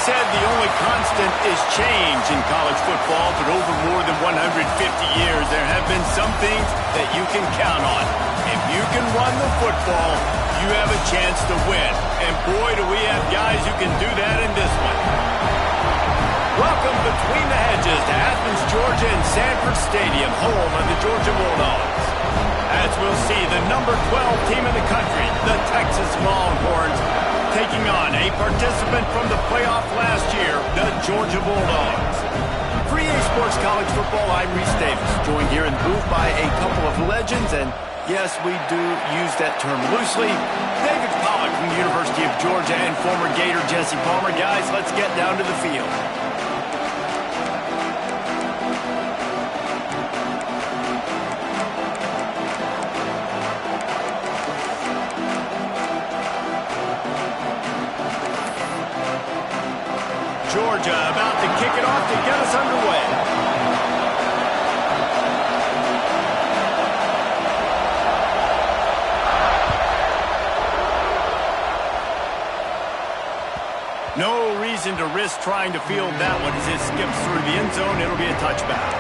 said the only constant is change in college football, but over more than 150 years, there have been some things that you can count on. If you can run the football, you have a chance to win. And boy, do we have guys who can do that in this one. Welcome between the hedges to Athens, Georgia and Sanford Stadium, home of the Georgia Bulldogs. As we'll see, the number 12 team in the country, the Texas Longhorns, taking on a participant from the playoff last year, the Georgia Bulldogs. For EA Sports College Football, I'm Reese Davis, joined here in the booth by a couple of legends, and yes, we do use that term loosely. David Pollack from the University of Georgia and former Gator Jesse Palmer. Guys, let's get down to the field. Georgia about to kick it off to get us underway. No reason to risk trying to field that one as it skips through the end zone. It'll be a touchback.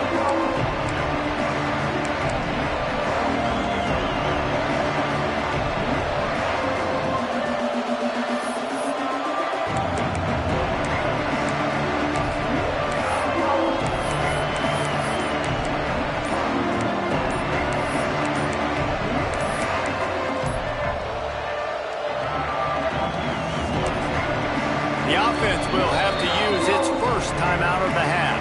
The offense will have to use its first timeout of the half.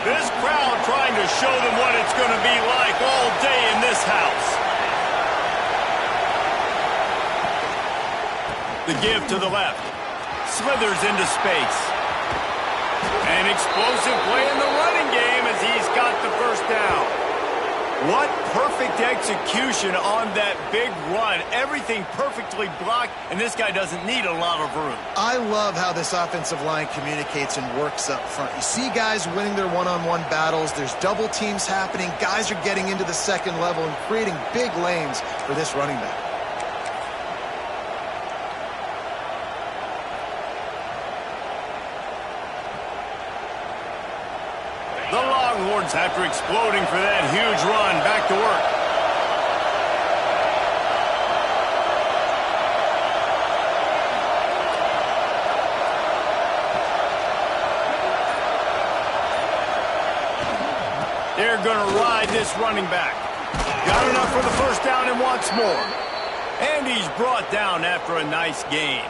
This crowd trying to show them what it's going to be like all day in this house. The give to the left. Slithers into space. An explosive play in the running game as he's got the first down. What perfect execution on that big run. Everything perfectly blocked, and this guy doesn't need a lot of room. I love how this offensive line communicates and works up front. You see guys winning their one-on-one battles. There's double teams happening. Guys are getting into the second level and creating big lanes for this running back. The Longhorns, after exploding for that huge run, back to work. They're going to ride this running back. Got enough for the first down and wants more. And he's brought down after a nice gain.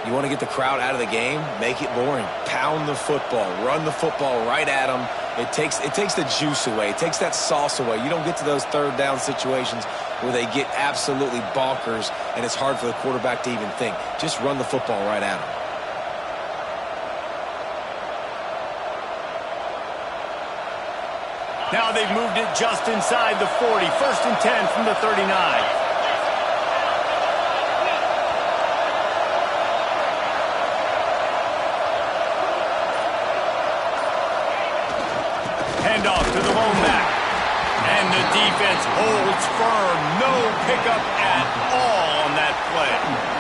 You want to get the crowd out of the game? Make it boring. Pound the football. Run the football right at them. It takes the juice away. It takes that sauce away. You don't get to those third down situations where they get absolutely bonkers and it's hard for the quarterback to even think. Just run the football right at them. Now they've moved it just inside the 40. 1st and 10 from the 39. Handoff to the lone back. And the defense holds firm. No pickup at all on that play.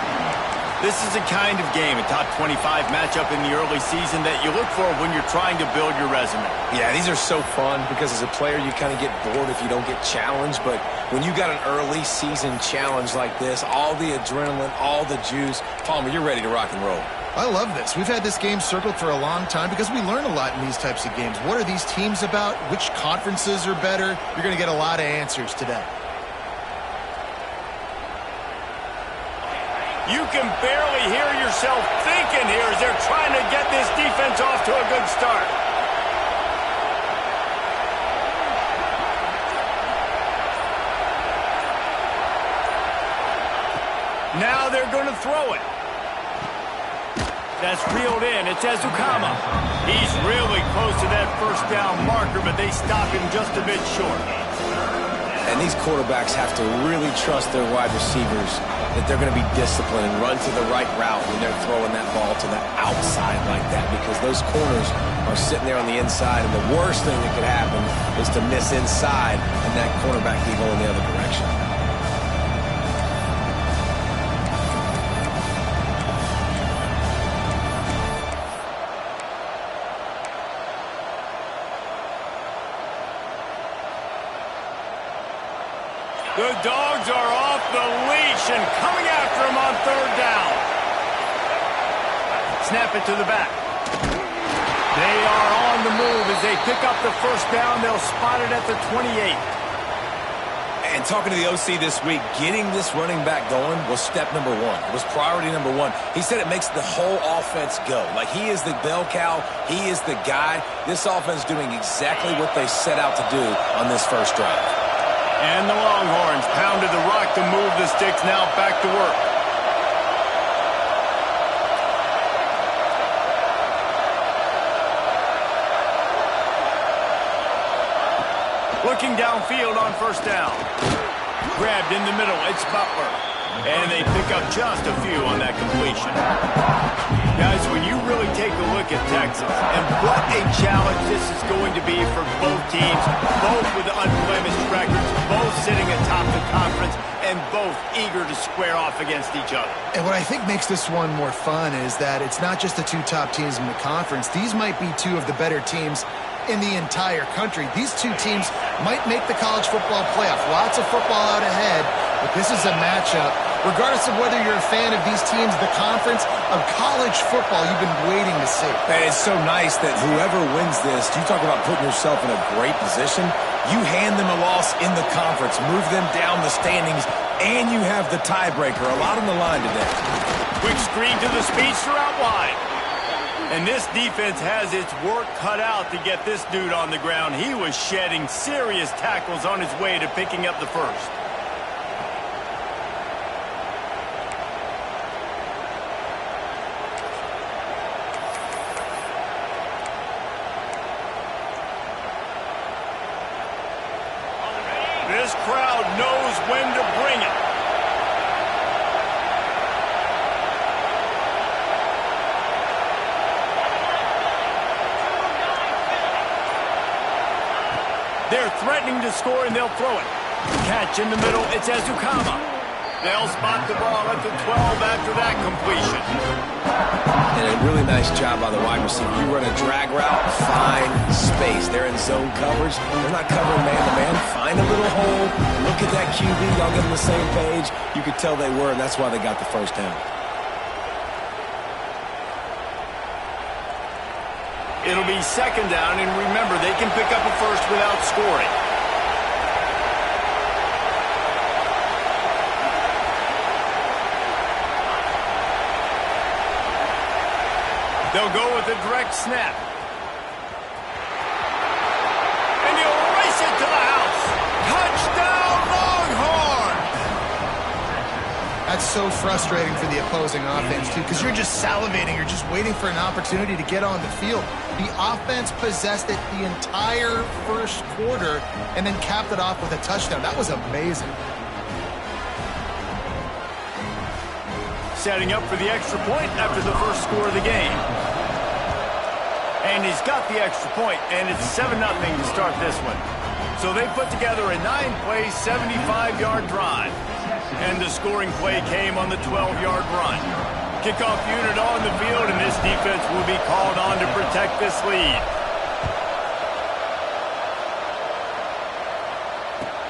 This is a kind of game, a top 25 matchup in the early season that you look for when you're trying to build your resume. Yeah, these are so fun because as a player you kind of get bored if you don't get challenged. But when you got an early season challenge like this, all the adrenaline, all the juice, Palmer, you're ready to rock and roll. I love this. We've had this game circled for a long time because we learn a lot in these types of games. What are these teams about? Which conferences are better? You're going to get a lot of answers today. You can barely hear yourself thinking here as they're trying to get this defense off to a good start. Now they're going to throw it. That's reeled in. It's Ezukama. He's really close to that first down marker, but they stop him just a bit short. And these quarterbacks have to really trust their wide receivers that they're going to be disciplined and run to the right route when they're throwing that ball to the outside like that, because those corners are sitting there on the inside, and the worst thing that could happen is to miss inside and that cornerback be going the other direction. The Dogs are off the leash and coming after him on third down. Snap it to the back. They are on the move as they pick up the first down. They'll spot it at the 28. And talking to the OC this week, getting this running back going was step number one. It was priority number one. He said it makes the whole offense go. Like, he is the bell cow. He is the guy. This offense doing exactly what they set out to do on this first drive. And the Longhorns pounded the rock to move the sticks. Now back to work. Looking downfield on first down. Grabbed in the middle. It's Butler. And they pick up just a few on that completion. Guys, when you really take a look at Texas, and what a challenge this is going to be for both teams, both with unblemished records, both sitting atop the conference, and both eager to square off against each other. And what I think makes this one more fun is that it's not just the two top teams in the conference. These might be two of the better teams in the entire country. These two teams might make the college football playoff. Lots of football out ahead, but this is a matchup. Regardless of whether you're a fan of these teams, the conference of college football you've been waiting to see. And it's so nice that whoever wins this, you talk about putting yourself in a great position, you hand them a loss in the conference, move them down the standings, and you have the tiebreaker. A lot on the line today. Quick screen to the speedster out wide. And this defense has its work cut out to get this dude on the ground. He was shedding serious tackles on his way to picking up the first. This crowd knows when to bring it. They're threatening to score, and they'll throw it. Catch in the middle. It's Ezukama. They'll spot the ball at the 12 after that completion. And a really nice job by the wide receiver. You run a drag route, find space. They're in zone coverage. They're not covering man-to-man. Find a little hole. Look at that QB. Y'all get on the same page. You could tell they were, and that's why they got the first down. It'll be second down, and remember, they can pick up a first without scoring. They'll go with a direct snap. And he'll race it to the house. Touchdown, Longhorns! That's so frustrating for the opposing offense, too, because you're just salivating. You're just waiting for an opportunity to get on the field. The offense possessed it the entire first quarter and then capped it off with a touchdown. That was amazing. Setting up for the extra point after the first score of the game. And he's got the extra point, and it's 7-0 to start this one. So they put together a 9-play, 75-yard drive. And the scoring play came on the 12-yard run. Kickoff unit on the field, and this defense will be called on to protect this lead.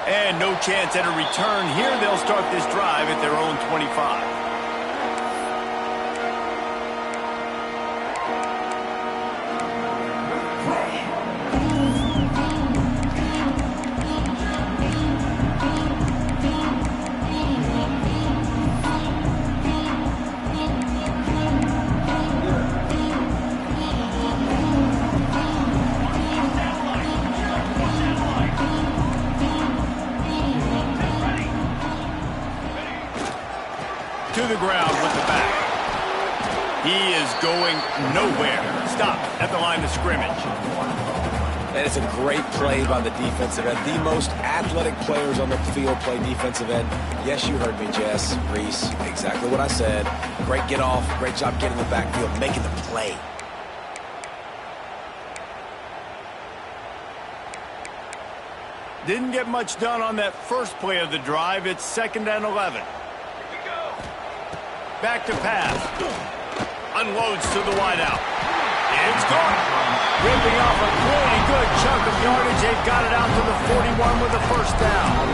And no chance at a return here. They'll start this drive at their own 25. To the ground with the back. He is going nowhere. Stop at the line of scrimmage. And it's a great play by the defensive end. The most athletic players on the field play defensive end. Yes, you heard me, Jess, Reese. Exactly what I said. Great get off. Great job getting in the backfield, making the play. Didn't get much done on that first play of the drive. It's 2nd and 11. Back to pass. Unloads to the wideout. It's gone. Ripping off a pretty good chunk of yardage. They've got it out to the 41 with a first down.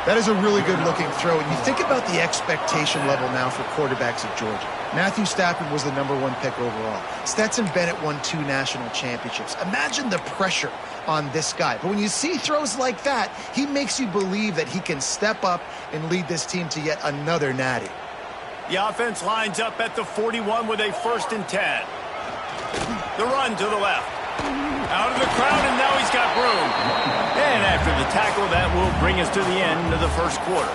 That is a really good-looking throw. And you think about the expectation level now for quarterbacks at Georgia. Matthew Stafford was the #1 pick overall. Stetson Bennett won 2 national championships. Imagine the pressure on this guy. But when you see throws like that, he makes you believe that he can step up and lead this team to yet another natty. The offense lines up at the 41 with a 1st and 10. The run to the left. Out of the crowd, and now he's got room. And after the tackle, that will bring us to the end of the first quarter.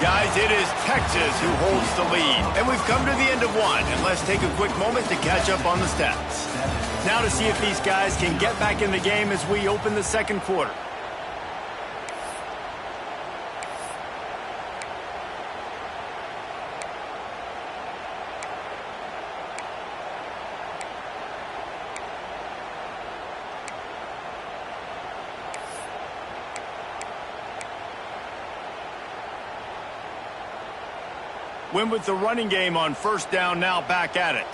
Guys, it is Texas who holds the lead. And we've come to the end of one. And let's take a quick moment to catch up on the stats. Now to see if these guys can get back in the game as we open the second quarter. Win with the running game on 1st down, now back at it.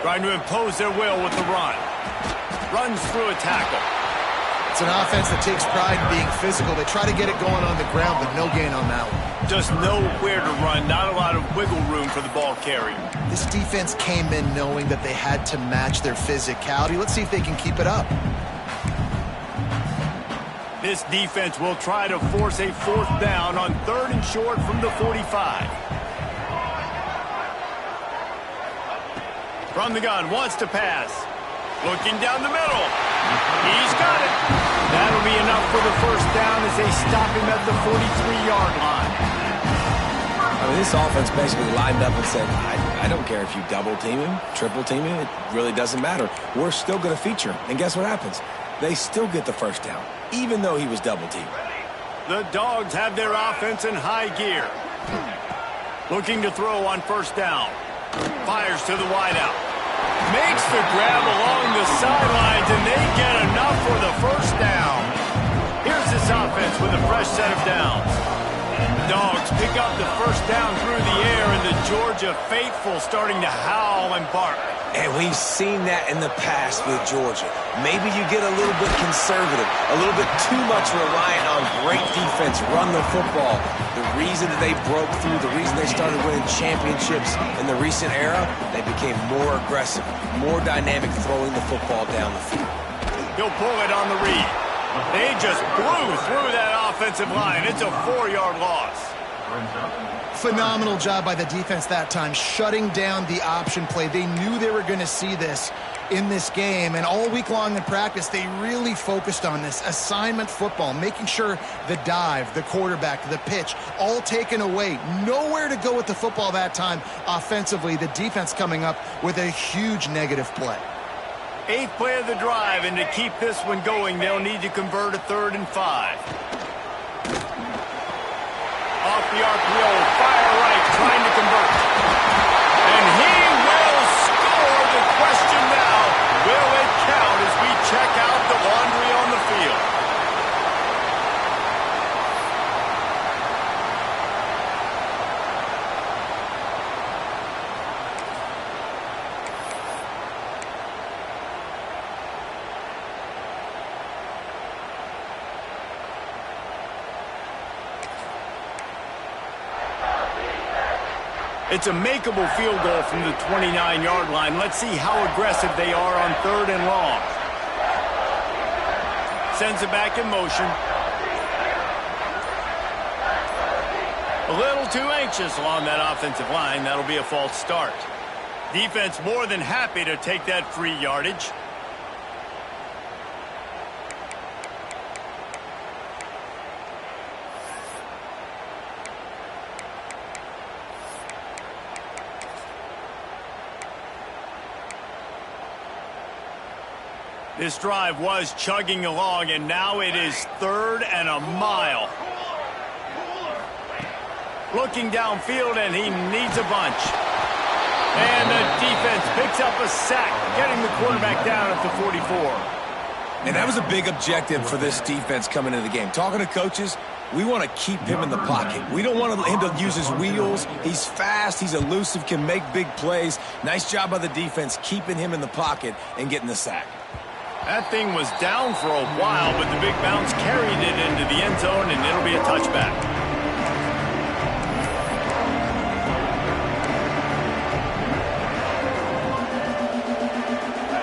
Trying to impose their will with the run. Runs through a tackle. It's an offense that takes pride in being physical. They try to get it going on the ground, but no gain on that one. Just nowhere to run, not a lot of wiggle room for the ball carrier. This defense came in knowing that they had to match their physicality. Let's see if they can keep it up. This defense will try to force a 4th down on 3rd and short from the 45. From the gun, wants to pass. Looking down the middle. He's got it. That'll be enough for the 1st down as they stop him at the 43-yard line. I mean, this offense basically lined up and said, I don't care if you double team him, triple team him. It really doesn't matter. We're still going to feature him. And guess what happens? They still get the 1st down, even though he was double teamed. The Dogs have their offense in high gear. Looking to throw on 1st down. Fires to the wideout. Makes the grab along the sidelines, and they get enough for the 1st down. Here's this offense with a fresh set of downs. Dogs pick up the 1st down through the air, and the Georgia faithful starting to howl and bark. And we've seen that in the past with Georgia. Maybe you get a little bit conservative, a little bit too much reliant on great defense, run the football. The reason that they broke through, the reason they started winning championships in the recent era, they became more aggressive, more dynamic throwing the football down the field. He'll pull it on the read. They just blew through that offensive line. It's a 4-yard loss. Phenomenal job by the defense that time, shutting down the option play. They knew they were going to see this in this game, and all week long in practice, they really focused on this assignment football, making sure the dive, the quarterback, the pitch, all taken away. Nowhere to go with the football that time offensively. The defense coming up with a huge negative play. 8th play of the drive, and to keep this one going, they'll need to convert a 3rd and 5. Off the RPO, fire right, trying to convert. And he will score. The question now, will it count as we check out the laundry on the field? It's a makeable field goal from the 29-yard line. Let's see how aggressive they are on 3rd and long. Sends it back in motion. A little too anxious along that offensive line. That'll be a false start. Defense more than happy to take that free yardage. This drive was chugging along, and now it is 3rd and a mile. Looking downfield, and he needs a bunch. And the defense picks up a sack, getting the quarterback down at the 44. And that was a big objective for this defense coming into the game. Talking to coaches, we want to keep him in the pocket. We don't want him to use his wheels. He's fast, he's elusive, can make big plays. Nice job by the defense keeping him in the pocket and getting the sack. That thing was down for a while, but the big bounce carried it into the end zone, and it'll be a touchback.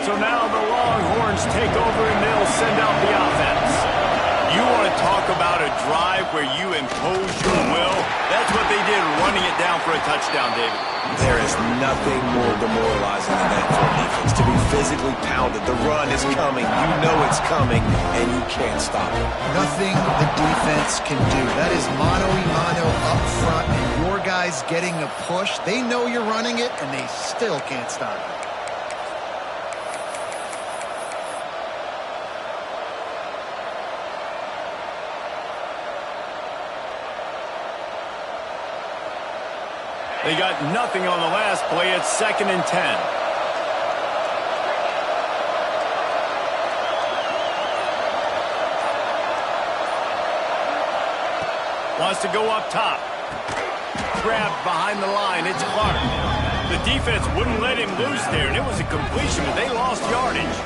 So now the Longhorns take over, and they'll send out the offense. You want to talk about a drive where you impose your will? That's what they did, running it down for a touchdown, David. There is nothing more demoralizing than that for a defense. To be physically pounded. The run is coming. You know it's coming, and you can't stop it. Nothing the defense can do. That is mano-a-mano up front, and your guys getting a push. They know you're running it, and they still can't stop it. They got nothing on the last play. It's 2nd and 10. Wants to go up top. Grabbed behind the line. It's Clark. The defense wouldn't let him loose there, and it was a completion, but they lost yardage.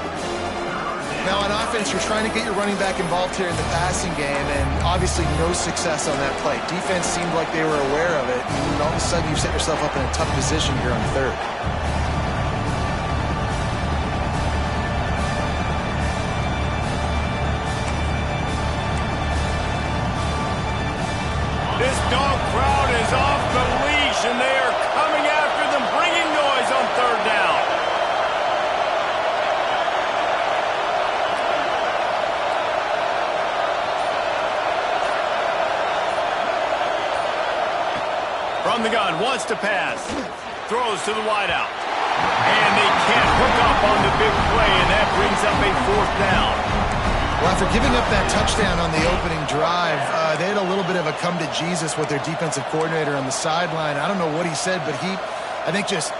Now on offense, you're trying to get your running back involved here in the passing game, and obviously no success on that play. Defense seemed like they were aware of it, and all of a sudden you set yourself up in a tough position here on 3rd. This dog crowd is off the leash, and they are coming after them, bringing noise on 3rd down. From the gun, wants to pass. Throws to the wideout. And they can't hook up on the big play, and that brings up a 4th down. Well, after giving up that touchdown on the opening drive, they had a little bit of a come-to-Jesus with their defensive coordinator on the sideline. I don't know what he said, but he, I think, just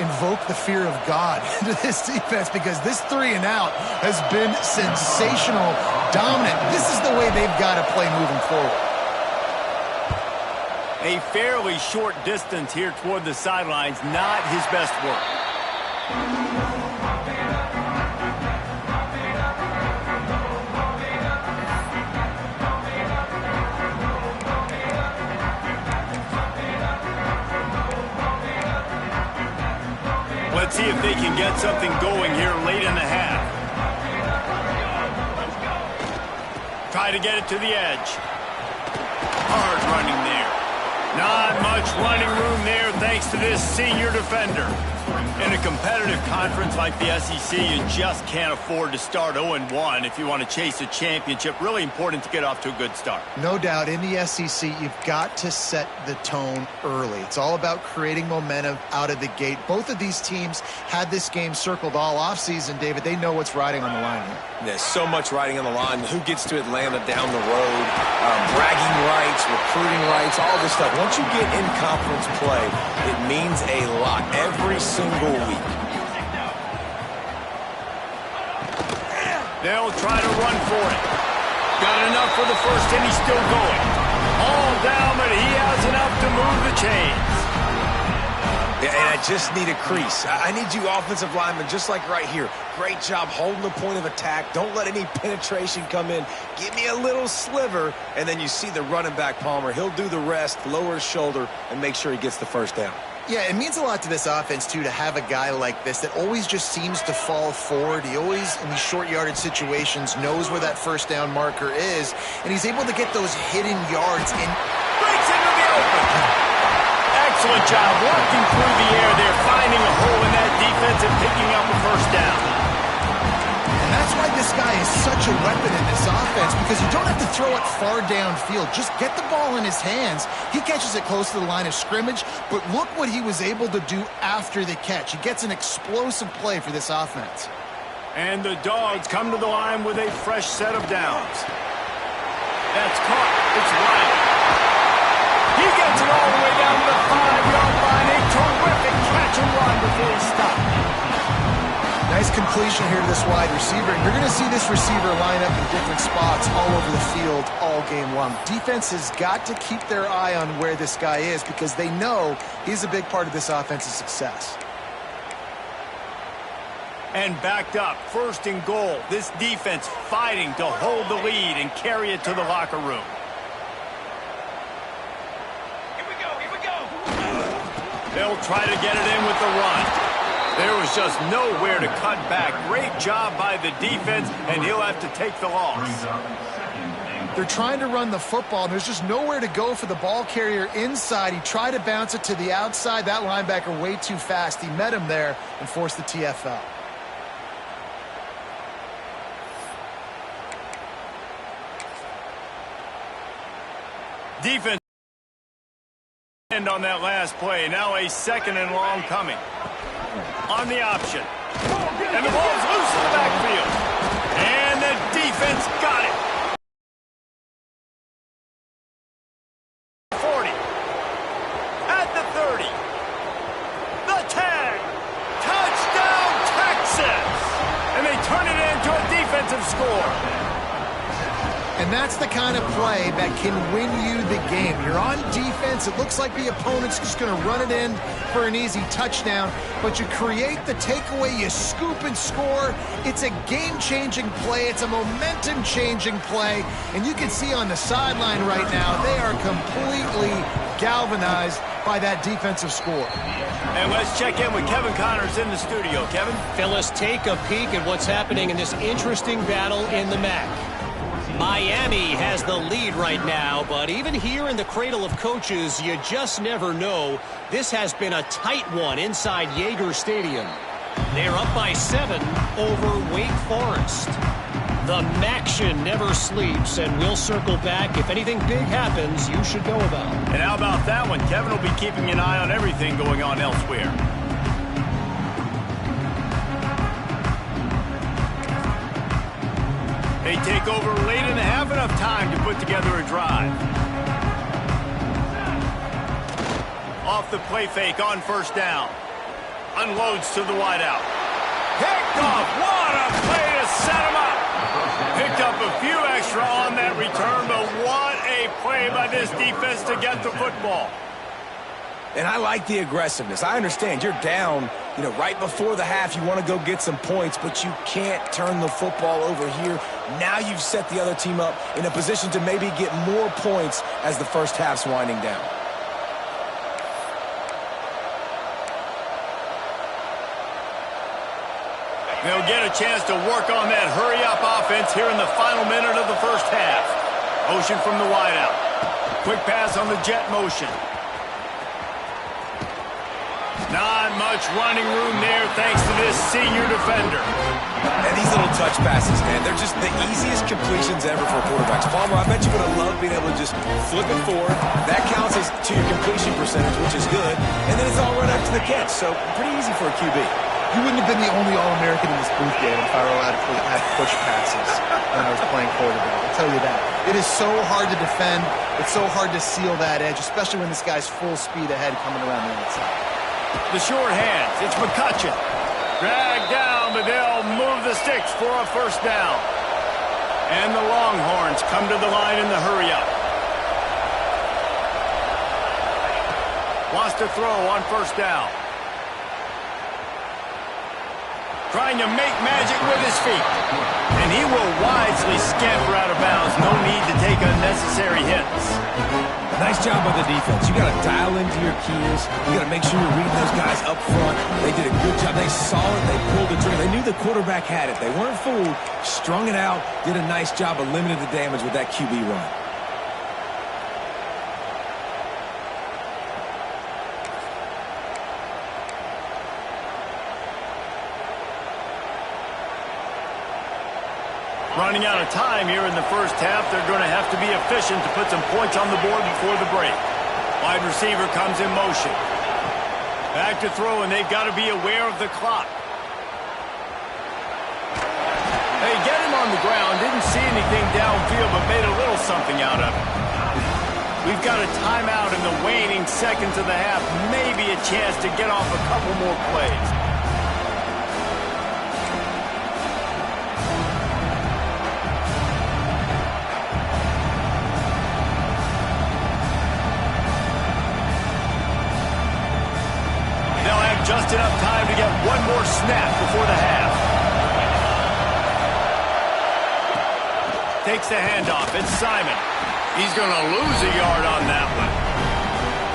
invoked the fear of God into this defense, because this 3-and-out has been sensational, dominant. This is the way they've got to play moving forward. A fairly short distance here toward the sidelines, not his best work. Let's see if they can get something going here late in the half. Try to get it to the edge. Hard running there. Not much running room there thanks to this senior defender. In a competitive conference like the SEC, you just can't afford to start 0-1 if you want to chase a championship. Really important to get off to a good start. No doubt, in the SEC, you've got to set the tone early. It's all about creating momentum out of the gate. Both of these teams had this game circled all offseason, David. They know what's riding on the line here. There's so much riding on the line. Who gets to Atlanta down the road? Bragging rights, recruiting rights, all this stuff. Once you get in conference play, it means a lot every single week. They'll try to run for it. Got enough for the first, and he's still going. All down, but he has enough to move the chains. Yeah, and I just need a crease. I need you offensive linemen, just like right here. Great job holding the point of attack. Don't let any penetration come in. Give me a little sliver, and then you see the running back, Palmer. He'll do the rest, lower his shoulder, and make sure he gets the first down. Yeah, it means a lot to this offense, too, to have a guy like this that always just seems to fall forward. He always, in these short yardage situations, knows where that first down marker is, and he's able to get those hidden yards in. Breaks into the open. Excellent job working through the air there, finding a hole in that defense and picking up a first down. And that's why this guy is such a weapon in this offense, because you don't have to throw it far downfield. Just get the ball in his hands. He catches it close to the line of scrimmage, but look what he was able to do after the catch. He gets an explosive play for this offense. And the Dogs come to the line with a fresh set of downs. That's caught. It's Wyatt. He gets it all the way down to the 5-yard line. A terrific catch and run before he stopped. Nice completion here to this wide receiver. And you're going to see this receiver line up in different spots all over the field all game long. Defense has got to keep their eye on where this guy is because they know he's a big part of this offense's success. And backed up, 1st and goal. This defense fighting to hold the lead and carry it to the locker room. Here we go. They'll try to get it in with the run. There was just nowhere to cut back. Great job by the defense, and he'll have to take the loss. They're trying to run the football, and there's just nowhere to go for the ball carrier inside. He tried to bounce it to the outside. That linebacker way too fast. He met him there and forced the TFL. Defense end on that last play. Now a 2nd and long coming. On the option. And the ball's loose in the backfield. And the defense got it. 40. At the 30. The tag. Touchdown, Texas. And they turn it into a defensive score. And that's the kind of play that can win you the game. You're on defense. It looks like the opponent's just going to run it in for an easy touchdown. But you create the takeaway. You scoop and score. It's a game-changing play. It's a momentum-changing play. And you can see on the sideline right now, they are completely galvanized by that defensive score. And let's check in with Kevin Connors in the studio. Kevin? Fellas, take a peek at what's happening in this interesting battle in the MAC. Miami has the lead right now, but even here in the cradle of coaches, you just never know. This has been a tight one inside Yager Stadium. They're up by 7 over Wake Forest. The MACtion never sleeps, and we'll circle back. If anything big happens, you should know about. And how about that one? Kevin will be keeping an eye on everything going on elsewhere. They take over late and have enough time to put together a drive. Off the play fake on 1st down. Unloads to the wideout. Picked off. What a play to set him up. Picked up a few extra on that return, but what a play by this defense to get the football. And I like the aggressiveness. I understand you're down, right before the half. You want to go get some points, but you can't turn the football over here. Now you've set the other team up in a position to maybe get more points as the first half's winding down. They'll get a chance to work on that hurry-up offense here in the final minute of the first half. Motion from the wideout. Quick pass on the jet motion. Not much running room there thanks to this senior defender. And these little touch passes, man, they're just the easiest completions ever for quarterbacks. Palmer, I bet you would have loved being able to just flip it forward. That counts as to your completion percentage, which is good. And then it's all right up to the catch, so pretty easy for a QB. You wouldn't have been the only All-American in this booth game if I were allowed to have push passes when I was playing quarterback. I'll tell you that. It is so hard to defend. It's so hard to seal that edge, especially when this guy's full speed ahead coming around the outside. The short hands. It's McCutcheon. Dragged down, but they'll move the sticks for a 1st down. And the Longhorns come to the line in the hurry-up. Wants to throw on 1st down. Trying to make magic with his feet. And he will wisely scamper out of bounds. No need to take unnecessary hits. Nice job by the defense. You got to dial into your keys. You got to make sure you're reading those guys up front. They did a good job. They saw it. They pulled the trigger. They knew the quarterback had it. They weren't fooled. Strung it out. Did a nice job of limiting the damage with that QB run. Running out of time here in the first half. They're going to have to be efficient to put some points on the board before the break. Wide receiver comes in motion. Back to throw, and they've got to be aware of the clock. They get him on the ground, didn't see anything downfield, but made a little something out of it. We've got a timeout in the waning seconds of the half. Maybe a chance to get off a couple more plays. They'll have just enough time to get one more snap before the half. Takes the handoff. It's Simon. He's going to lose a yard on that one.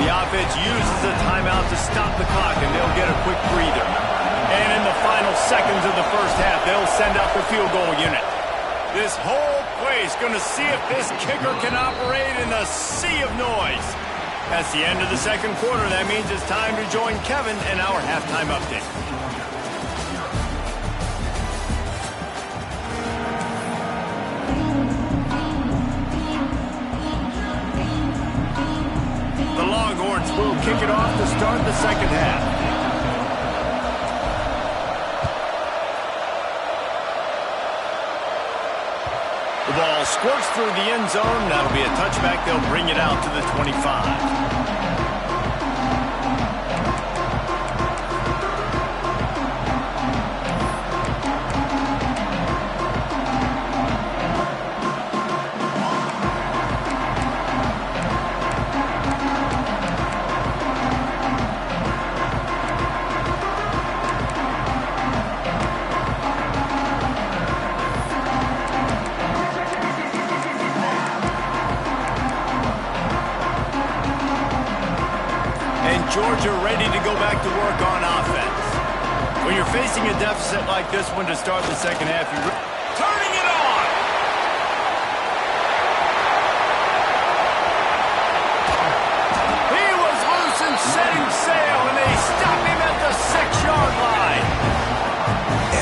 The offense uses the timeout to stop the clock, and they'll get a quick breather. And in the final seconds of the first half, they'll send out the field goal unit. This whole place going to see if this kicker can operate in the sea of noise. That's the end of the second quarter. That means it's time to join Kevin in our halftime update. The Longhorns will kick it off to start the second half. The ball squirts through the end zone. That'll be a touchback. They'll bring it out to the 25. Georgia ready to go back to work on offense. When you're facing a deficit like this one to start the second half, you're turning it on. He was loose and setting sail, and they stop him at the 6-yard line.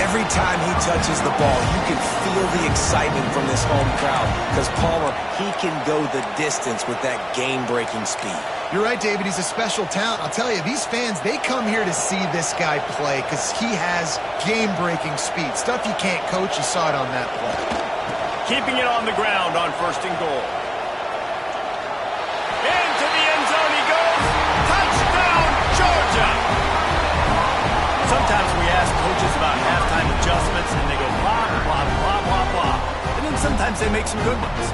Every time he touches the ball, you can feel the excitement from this home crowd because Palmer, he can go the distance with that game-breaking speed. You're right, David. He's a special talent. I'll tell you, these fans, they come here to see this guy play because he has game-breaking speed. Stuff you can't coach. You saw it on that play. Keeping it on the ground on 1st and goal. Into the end zone he goes. Touchdown, Georgia! Sometimes we ask coaches about halftime adjustments, and they go blah, blah, blah, blah, blah. And then sometimes they make some good ones.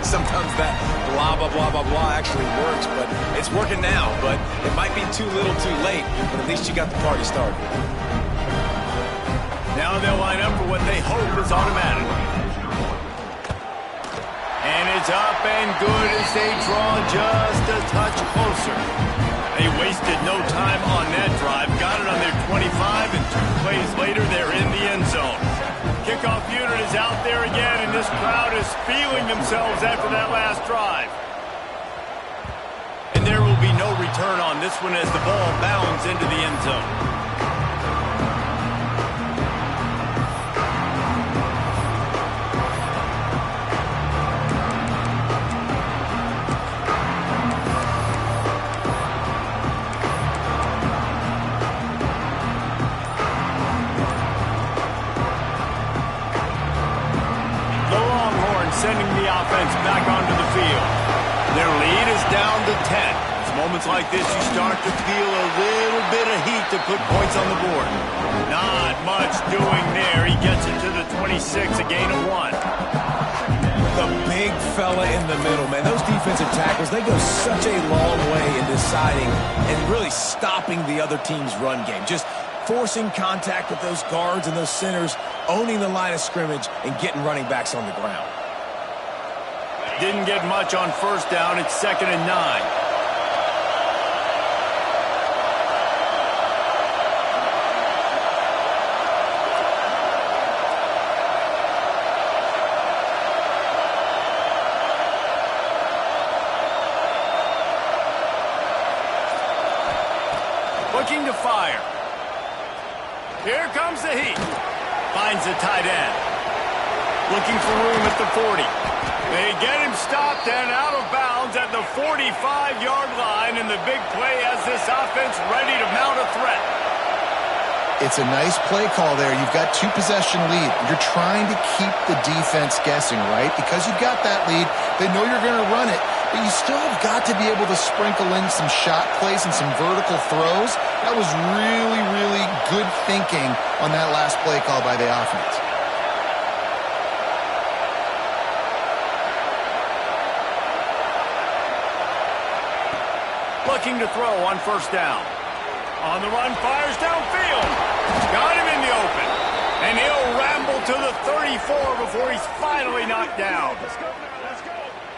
Sometimes that blah, blah, blah, blah, blah actually works, but it's working now. But it might be too little too late, but at least you got the party started. Now they'll line up for what they hope is automatic. And it's up and good as they draw just a touch closer. They wasted no time on that drive. Got it on their 25, and 2 plays later, they're in the end zone. Kickoff unit is out there again, and this crowd is feeling themselves after that last drive. And there will be no return on this one as the ball bounds into the end zone. Sending the offense back onto the field. Their lead is down to 10. It's moments like this you start to feel a little bit of heat to put points on the board. Not much doing there. He gets it to the 26, a gain of 1. The big fella in the middle, man. Those defensive tackles, they go such a long way in deciding and really stopping the other team's run game. Just forcing contact with those guards and those centers, owning the line of scrimmage, and getting running backs on the ground. Didn't get much on 1st down. It's 2nd and 9. Looking to fire. Here comes the heat. Finds the tight end. Looking for room at the 40. They get him stopped and out of bounds at the 45-yard line, and the big play has this offense ready to mount a threat. It's a nice play call there. You've got 2-possession lead. You're trying to keep the defense guessing, right? Because you've got that lead, they know you're going to run it. But you still have got to be able to sprinkle in some shot plays and some vertical throws. That was really, really good thinking on that last play call by the offense. Looking to throw on first down. On the run, fires downfield. Got him in the open. And he'll ramble to the 34 before he's finally knocked down.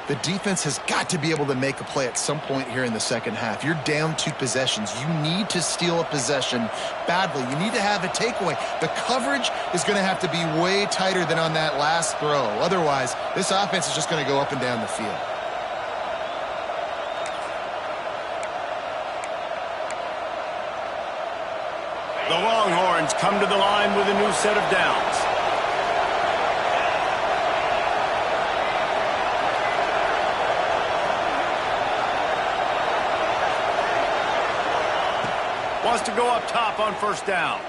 The defense has got to be able to make a play at some point here in the second half. You're down 2 possessions. You need to steal a possession badly. You need to have a takeaway. The coverage is going to have to be way tighter than on that last throw. Otherwise, this offense is just going to go up and down the field. The Longhorns come to the line with a new set of downs. Wants to go up top on first down.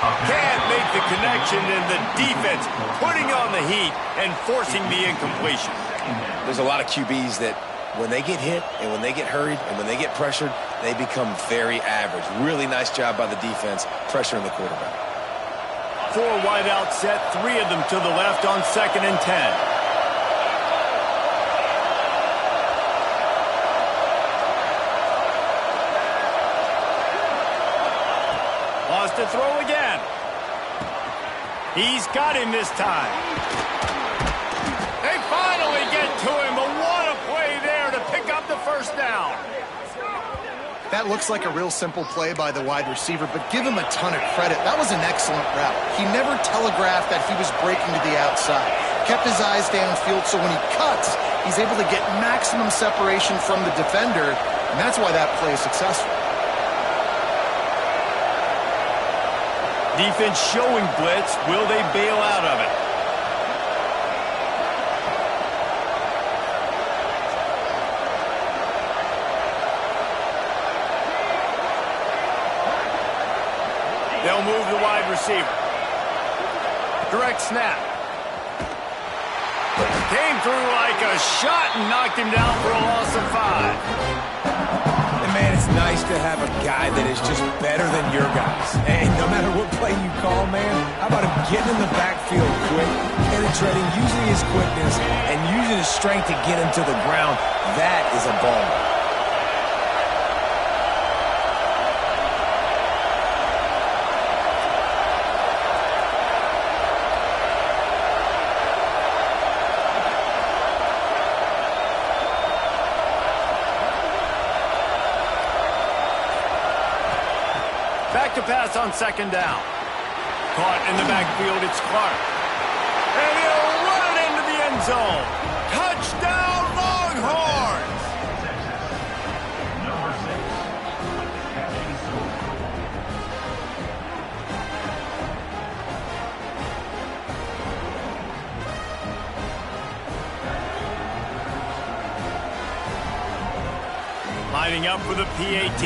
Can't make the connection, and the defense putting on the heat and forcing the incompletion. There's a lot of QBs that when they get hit and when they get hurried and when they get pressured, they become very average. Really nice job by the defense pressuring the quarterback. 4 wide out set, 3 of them to the left on 2nd and 10. Wants to throw again. He's got him this time. They finally get to him, but what a play there to pick up the first down. That looks like a real simple play by the wide receiver, but give him a ton of credit. That was an excellent route. He never telegraphed that he was breaking to the outside. Kept his eyes downfield, so when he cuts, he's able to get maximum separation from the defender, and that's why that play is successful. Defense showing blitz. Will they bail out of it? They'll move the wide receiver. Direct snap. Came through like a shot and knocked him down for a loss of 5. And man, it's nice to have a guy that is just better than your guys. And no matter what play you call, man, how about him getting in the backfield quick, penetrating, using his quickness, and using his strength to get him to the ground. That is a ball. Back to pass on 2nd down. Caught in the backfield, it's Clark. And he'll run it into the end zone. Touchdown, Longhorns! Lining up for the PAT.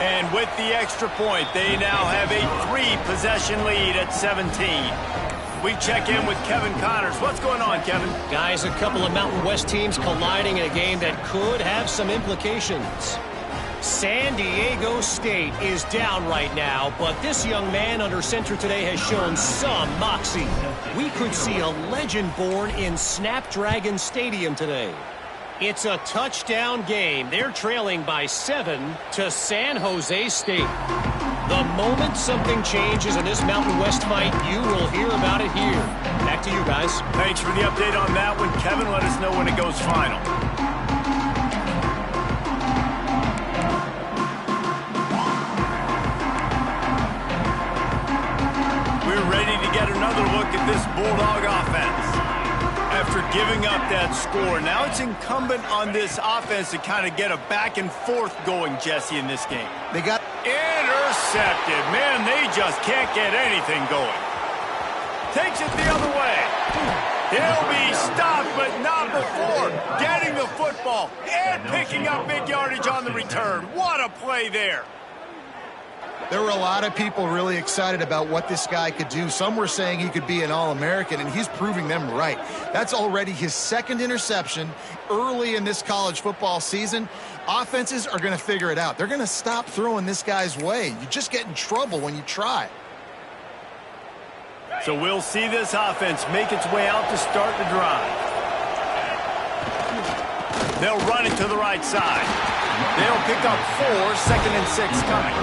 And with the extra point, they now have a 3-possession lead at 17. We check in with Kevin Connors. What's going on, Kevin? Guys, a couple of Mountain West teams colliding in a game that could have some implications. San Diego State is down right now, but this young man under center today has shown some moxie. We could see a legend born in Snapdragon Stadium today. It's a touchdown game. They're trailing by 7 to San Jose State. The moment something changes in this Mountain West fight, you will hear about it here. Back to you guys. Thanks for the update on that one, Kevin. Let us know when it goes final. We're ready to get another look at this Bulldog offense. After giving up that score, now it's incumbent on this offense to kind of get a back and forth going, Jesse, in this game. They got intercepted. Man, they just can't get anything going. Takes it the other way. He'll be stopped, but not before getting the football and picking up big yardage on the return. What a play there. There were a lot of people really excited about what this guy could do. Some were saying he could be an All-American, and he's proving them right. That's already his second interception early in this college football season. Offenses are going to figure it out. They're going to stop throwing this guy's way. You just get in trouble when you try. So we'll see this offense make its way out to start the drive. They'll run it to the right side. They'll pick up 4, 2nd and 6 coming.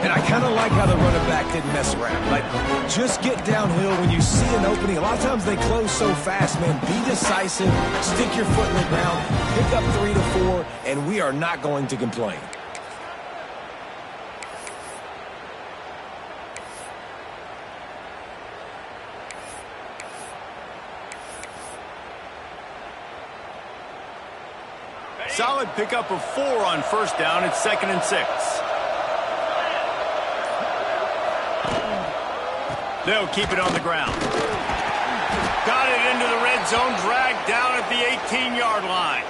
And I kind of like how the running back didn't mess around. Like, just get downhill when you see an opening. A lot of times they close so fast, man. Be decisive, stick your foot in the ground, pick up 3 to 4, and we are not going to complain. Solid pickup of 4 on 1st down. It's 2nd and 6. They'll keep it on the ground. Got it into the red zone, dragged down at the 18-yard line.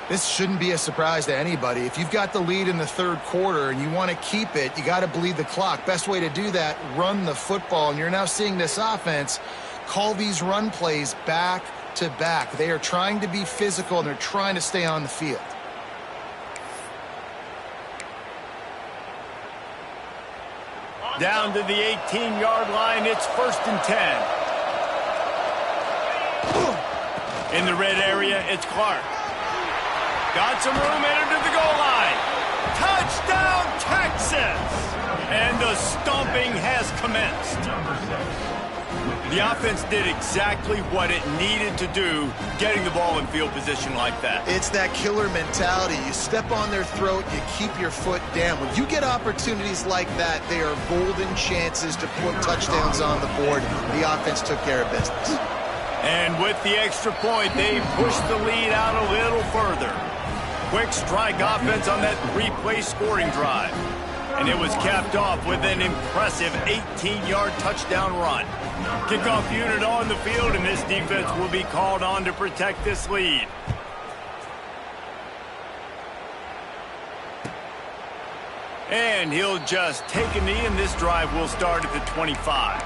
This shouldn't be a surprise to anybody. If you've got the lead in the 3rd quarter and you want to keep it, you got to bleed the clock. Best way to do that, run the football. And you're now seeing this offense call these run plays back to back. They are trying to be physical, and they're trying to stay on the field. Down to the 18-yard line, it's 1st and 10. In the red area, it's Clark. Got some room, entered to the goal line. Touchdown, Texas! And the stomping has commenced. The offense did exactly what it needed to do, getting the ball in field position like that. It's that killer mentality. You step on their throat, you keep your foot down. When you get opportunities like that, they are golden chances to put touchdowns on the board. The offense took care of business. And with the extra point, they pushed the lead out a little further. Quick strike offense on that 3-play scoring drive. And it was capped off with an impressive 18-yard touchdown run. Kickoff unit on the field, and this defense will be called on to protect this lead. And he'll just take a knee, and this drive will start at the 25.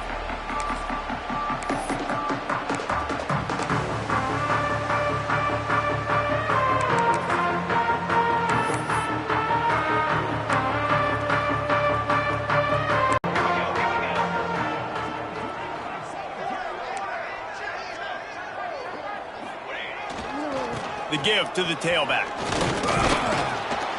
The give to the tailback.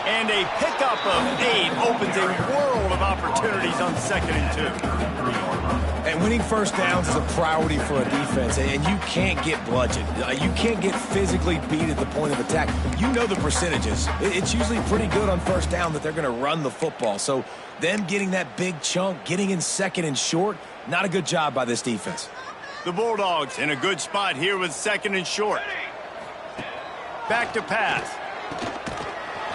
And a pickup of 8 opens a world of opportunities on 2nd and 2. And winning 1st downs is a priority for a defense, and you can't get bludgeoned. You can't get physically beat at the point of attack. You know the percentages. It's usually pretty good on 1st down that they're going to run the football. So them getting that big chunk, getting in 2nd and short, not a good job by this defense. The Bulldogs in a good spot here with 2nd and short. Back to pass.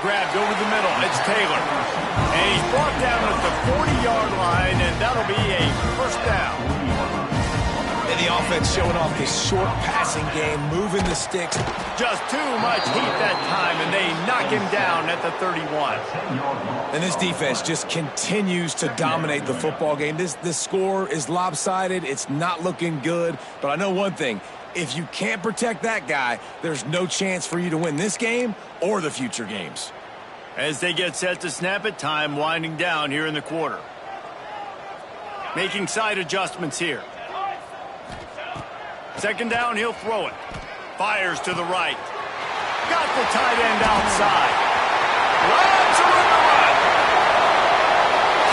Grabbed over the middle. It's Taylor. And he's brought down at the 40-yard line, and that'll be a 1st down. And the offense showing off this short passing game, moving the sticks. Just too much heat that time, and they knock him down at the 31. And this defense just continues to dominate the football game. This score is lopsided. It's not looking good. But I know one thing. If you can't protect that guy, there's no chance for you to win this game or the future games. As they get set to snap it, time winding down here in the quarter. Making side adjustments here. 2nd down, he'll throw it. Fires to the right. Got the tight end outside. Lots of room to run.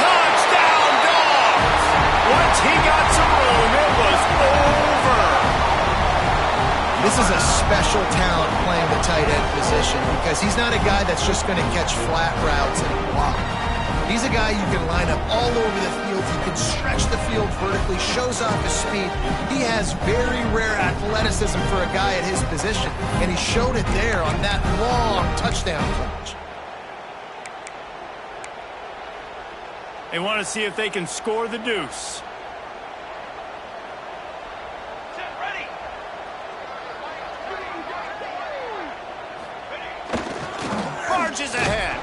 Touchdown, Dogs! Once he got some room, it was over. This is a special talent playing the tight end position because he's not a guy that's just going to catch flat routes and block. He's a guy you can line up all over the field. He can stretch the field vertically, shows off his speed. He has very rare athleticism for a guy at his position, and he showed it there on that long touchdown catch. They want to see if they can score the deuce. punches ahead.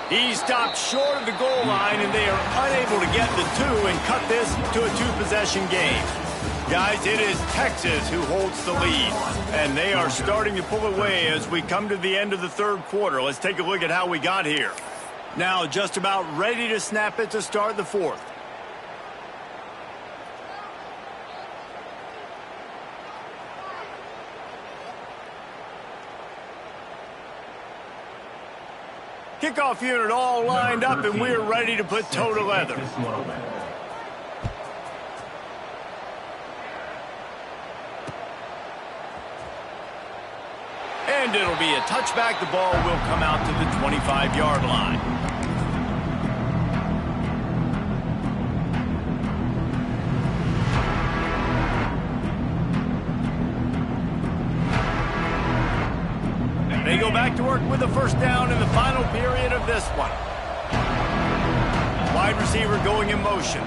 He stopped short of the goal line, and they are unable to get the two and cut this to a two-possession game. Guys, it is Texas who holds the lead, and they are starting to pull away as we come to the end of the third quarter. Let's take a look at how we got here. Now just about ready to snap it to start the fourth. Kickoff unit all lined up, and we're ready to put toe to leather. And it'll be a touchback. The ball will come out to the 25-yard line. They go back to work with a first down in the final period of this one. Wide receiver going in motion.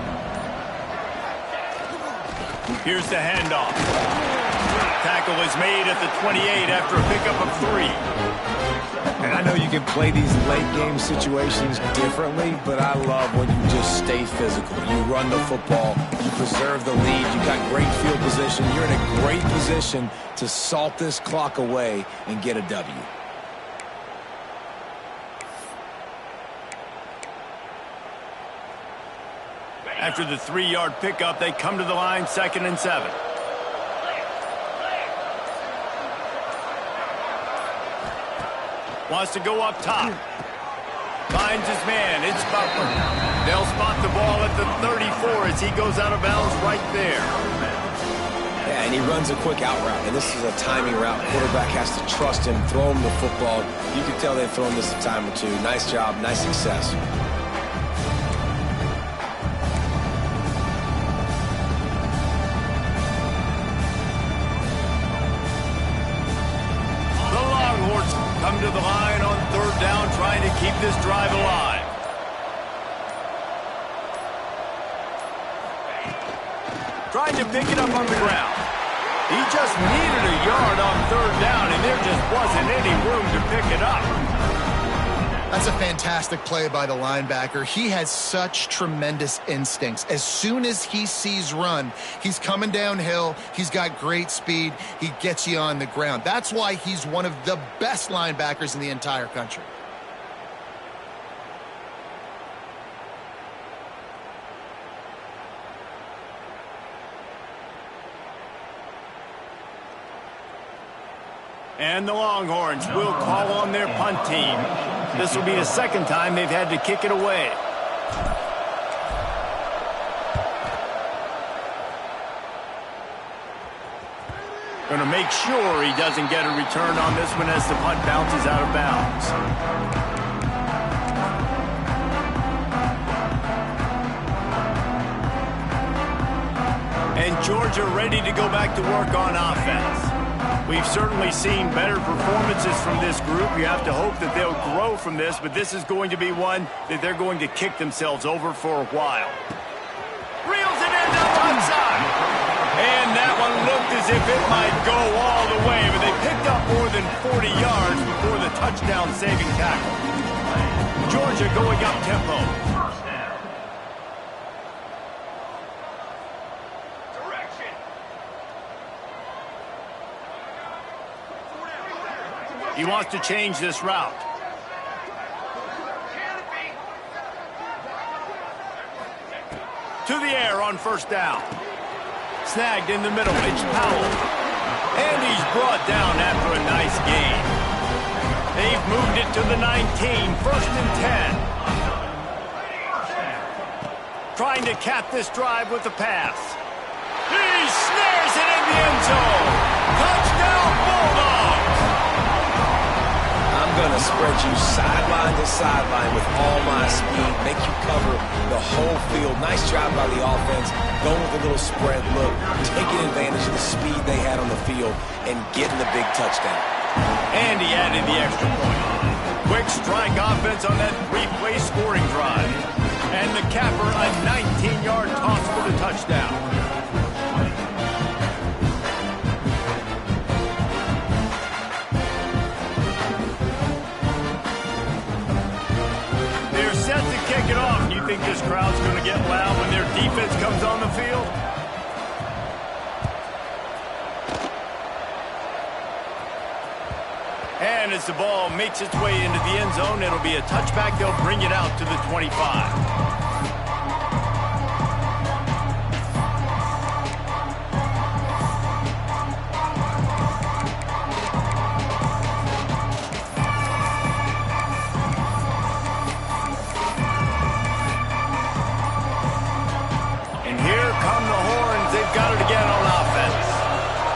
Here's the handoff. Tackle is made at the 28 after a pickup of 3. And I know you can play these late game situations differently, but I love when you just stay physical. You run the football, you preserve the lead, you got great field position. You're in a great position to salt this clock away and get a W. After the 3-yard pickup, they come to the line, 2nd and 7. Wants to go up top. Finds his man. It's Butler. They'll spot the ball at the 34 as he goes out of bounds right there. Yeah, and he runs a quick out route, and this is a timing route. Quarterback has to trust him, throw him the football. You can tell they've thrown this a time or two. Nice job, nice success. Come to the line on 3rd down, trying to keep this drive alive. Trying to pick it up on the ground. He just needed a yard on 3rd down, and there just wasn't any room to pick it up. That's a fantastic play by the linebacker. He has such tremendous instincts. As soon as he sees run, he's coming downhill. He's got great speed. He gets you on the ground. That's why he's one of the best linebackers in the entire country. And the Longhorns will call on their punt team. This will be the 2nd time they've had to kick it away. Going to make sure he doesn't get a return on this one as the punt bounces out of bounds. And Georgia ready to go back to work on offense. We've certainly seen better performances from this group. You have to hope that they'll grow from this, but this is going to be one that they're going to kick themselves over for a while. Reels it in the outside. And that one looked as if it might go all the way, but they picked up more than 40 yards before the touchdown-saving tackle. Georgia going up tempo. He wants to change this route. To the air on 1st down. Snagged in the middle. It's Powell. And he's brought down after a nice gain. They've moved it to the 19. 1st and 10. Trying to cap this drive with the pass. He snares it in the end zone. Touchdown Bulldogs. I'm going to spread you sideline to sideline with all my speed, make you cover the whole field. Nice job by the offense, going with a little spread look, taking advantage of the speed they had on the field, and getting the big touchdown. And he added the extra point. Quick strike offense on that 3-play scoring drive. And the capper, a 19-yard toss for the touchdown. think this crowd's going to get loud when their defense comes on the field? And as the ball makes its way into the end zone, it'll be a touchback. They'll bring it out to the 25. Got it again on offense.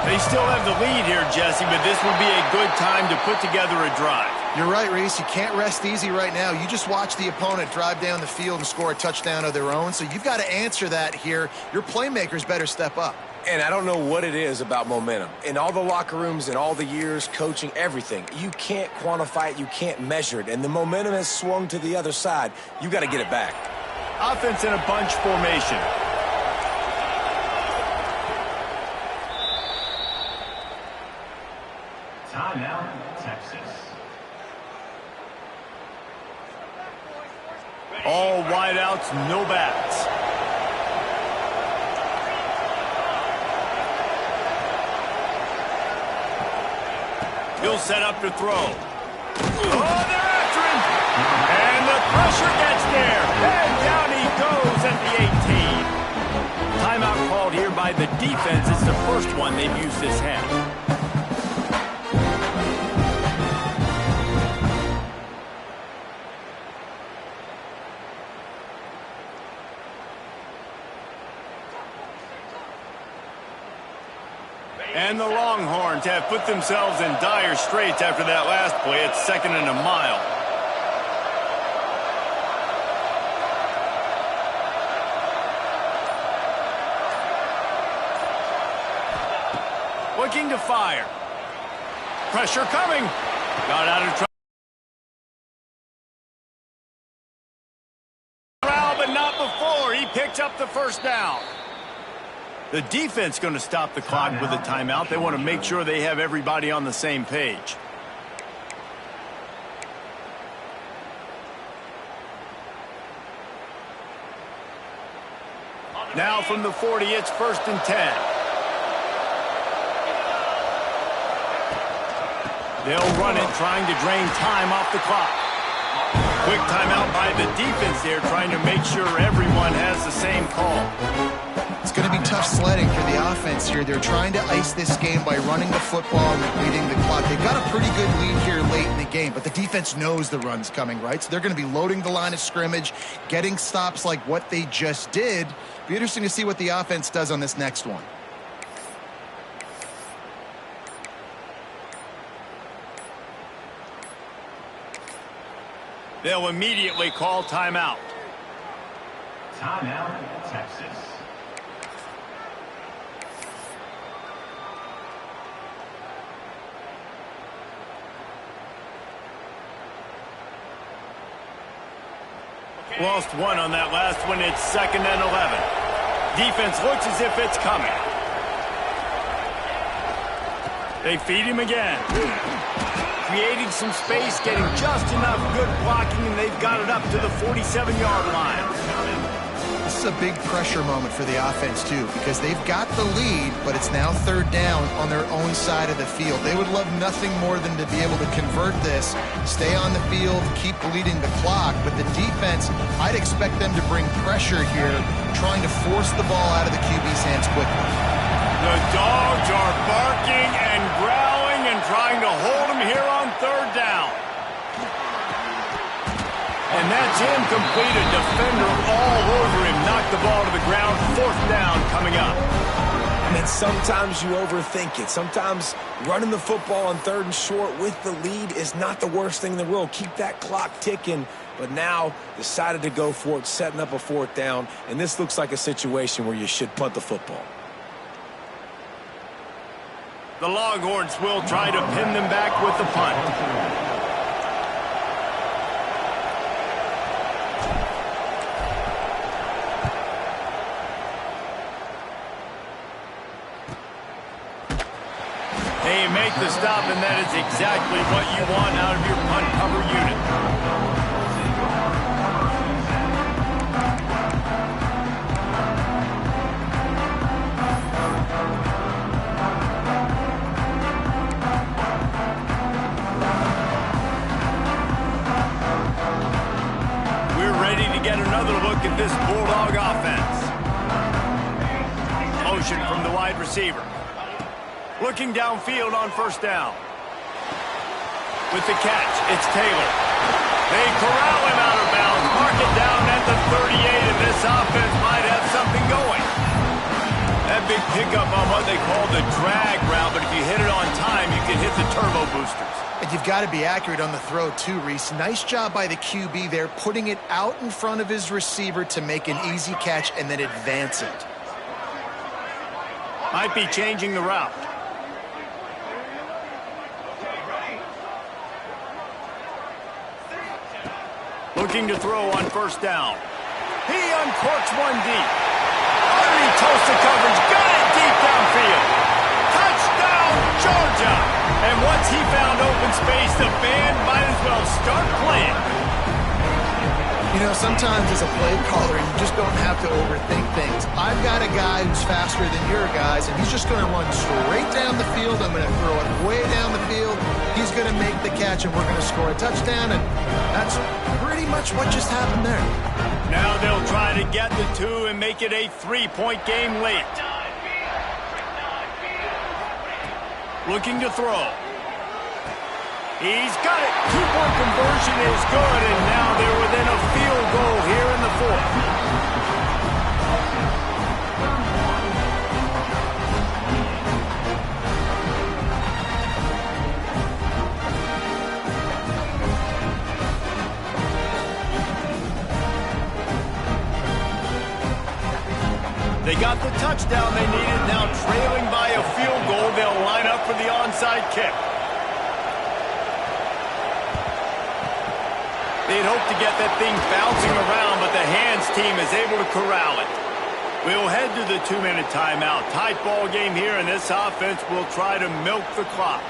They still have the lead here, Jesse, but this would be a good time to put together a drive. You're right, Reese. You can't rest easy right now. You just watch the opponent drive down the field and score a touchdown of their own, so you've got to answer that here. Your playmakers better step up. And I don't know what it is about momentum. In all the locker rooms, in all the years, coaching, everything, you can't quantify it, you can't measure it, and the momentum has swung to the other side. You got to get it back. Offense in a bunch formation. Timeout, Texas. All wideouts, no bats. He'll set up to throw. Oh, they're after him! And the pressure gets there. And down he goes at the 18. Timeout called here by the defense. It's the first one they've used this half. And the Longhorns have put themselves in dire straits after that last play. It's 2nd and a mile. Looking to fire. Pressure coming. Got out of trouble, but not before. He picked up the first down. The defense going to stop the clock with a timeout. They want to make sure they have everybody on the same page. Now from the 40, it's 1st and 10. They'll run it, trying to drain time off the clock. Quick timeout by the defense there, trying to make sure everyone has the same call. It's going to be tough sledding for the offense here. They're trying to ice this game by running the football and depleting the clock. They've got a pretty good lead here late in the game, but the defense knows the run's coming, right? So they're going to be loading the line of scrimmage, getting stops like what they just did. Be interesting to see what the offense does on this next one. They'll immediately call timeout. Timeout, Texas. Lost one on that last one. It's 2nd and 11. Defense looks as if it's coming. They feed him again. Creating some space, getting just enough good blocking, and they've got it up to the 47-yard line. This is a big pressure moment for the offense, too, because they've got the lead, but it's now 3rd down on their own side of the field. They would love nothing more than to be able to convert this, stay on the field, keep bleeding the clock. But the defense, I'd expect them to bring pressure here, trying to force the ball out of the QB's hands quickly. The dogs are barking and growling and trying to hold him here on 3rd down. And that's incomplete. A defender all over him. Knocked the ball to the ground. 4th down coming up. And then sometimes you overthink it. Sometimes running the football on 3rd and short with the lead is not the worst thing in the world. Keep that clock ticking. But now decided to go for it, setting up a 4th down. And this looks like a situation where you should punt the football. The Longhorns will try to pin them back with the punt. They make the stop, and that is exactly what you want out of your punt cover unit. wide receiver. Looking downfield on first down. With the catch, it's Taylor. They corral him out of bounds. Mark it down at the 38, and this offense might have something going. That big pickup on what they call the drag route, but if you hit it on time, you can hit the turbo boosters. And you've got to be accurate on the throw too, Reese. Nice job by the QB there, putting it out in front of his receiver to make an easy catch and then advance it. Might be changing the route. Looking to throw on first down. He uncorks one deep. He toasts the coverage. Got it deep downfield. Touchdown, Georgia! And once he found open space, the band might as well start playing. You know, sometimes as a play caller, you just don't have to overthink things. I've got a guy who's faster than your guys, and he's just going to run straight down the field. I'm going to throw it way down the field. He's going to make the catch, and we're going to score a touchdown, and that's pretty much what just happened there. Now they'll try to get the two and make it a 3-point game late. Looking to throw. He's got it. 2-point conversion is good, and now they're within a field goal here in the fourth. They got the touchdown they needed. Now trailing by a field goal, they'll line up for the onside kick. They'd hope to get that thing bouncing around, but the hands team is able to corral it. We'll head to the 2-minute timeout. Tight ball game here, and this offense will try to milk the clock.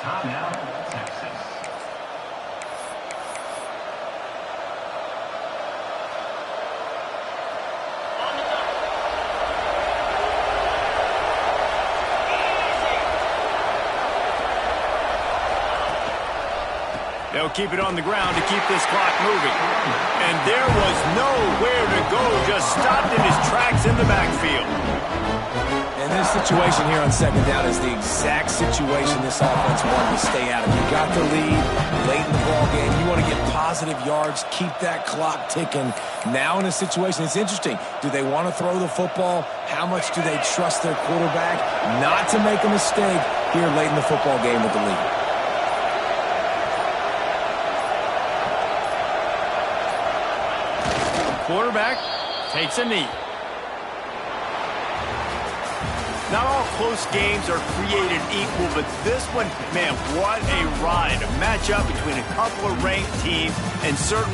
Timeout, Texas. They'll keep it on the ground to keep this clock moving. And there was nowhere to go, just stopped in his tracks in the backfield. And this situation here on second down is the exact situation this offense wanted to stay out of. You got the lead late in the ball game. You want to get positive yards, keep that clock ticking. Now in a situation, it's interesting. Do they want to throw the football? How much do they trust their quarterback not to make a mistake here late in the football game with the lead? Quarterback takes a knee. Not all close games are created equal, but this one, man, what a ride. A matchup between a couple of ranked teams, and certainly